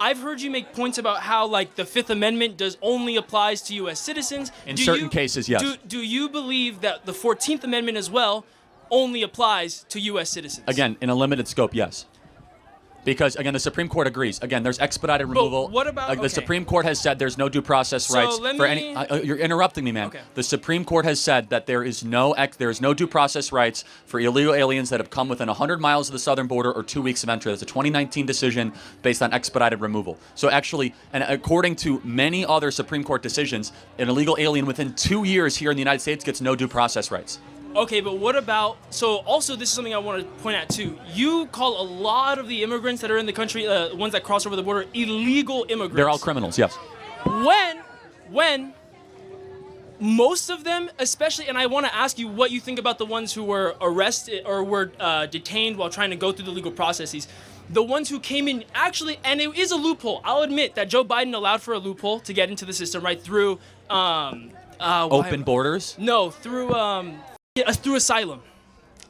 I've heard you make points about how like the Fifth Amendment only applies to U.S. citizens. In certain cases, yes. Do you believe that the 14th Amendment as well only applies to U.S. citizens? Again, in a limited scope, yes. Because, again, the Supreme Court agrees. Again, there's expedited removal. But what about... The Supreme Court has said there's no due process rights for any... you're interrupting me, man. Okay. The Supreme Court has said that there is no due process rights for illegal aliens that have come within 100 miles of the southern border or 2 weeks of entry. That's a 2019 decision based on expedited removal. So actually, and according to many other Supreme Court decisions, an illegal alien within 2 years here in the United States gets no due process rights. Okay, but what about... So also, this is something I want to point out, too. You call a lot of the immigrants that are in the country, ones that cross over the border, illegal immigrants. They're all criminals, yes. When most of them, especially... And I want to ask you what you think about the ones who were arrested or were detained while trying to go through the legal processes. The ones who came in, actually, and it is a loophole. I'll admit that Joe Biden allowed for a loophole to get into the system, right, through... Open borders? No, through asylum.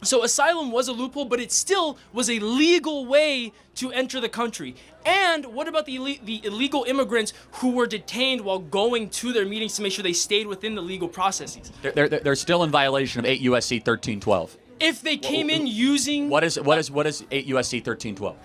So asylum was a loophole, but it still was a legal way to enter the country. And what about the illegal immigrants who were detained while going to their meetings to make sure they stayed within the legal processes? They're still in violation of 8 U.S.C. 1312. If they came in using... What is 8 U.S.C. 1312?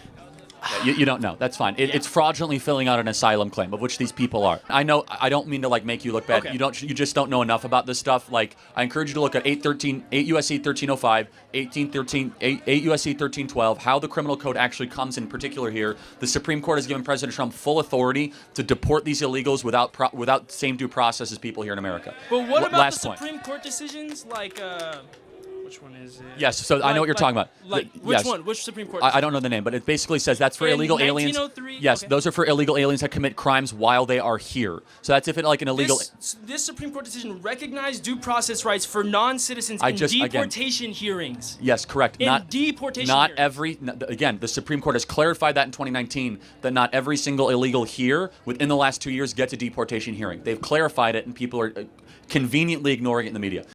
You don't know. That's fine. It's fraudulently filling out an asylum claim, of which these people are. I know. I don't mean to like make you look bad. Okay. You just don't know enough about this stuff. Like, I encourage you to look at 8 U.S.C. 1305, 8 U.S.C. 1312, how the criminal code actually comes in particular here. The Supreme Court has given President Trump full authority to deport these illegals without same due process as people here in America. But what about Last the point. Supreme Court decisions like... Which one is it? Yes, so I know what you're talking about. Which one? Which Supreme Court? I don't know the name, but it basically says that's for illegal aliens. 1903? Yes, Okay. those are for illegal aliens that commit crimes while they are here. So that's if it like an illegal. This Supreme Court decision recognized due process rights for non-citizens in deportation hearings. Yes, correct. Deportation hearings. Again, the Supreme Court has clarified that in 2019 that not every single illegal here within the last 2 years gets a deportation hearing. They've clarified it, and people are conveniently ignoring it in the media.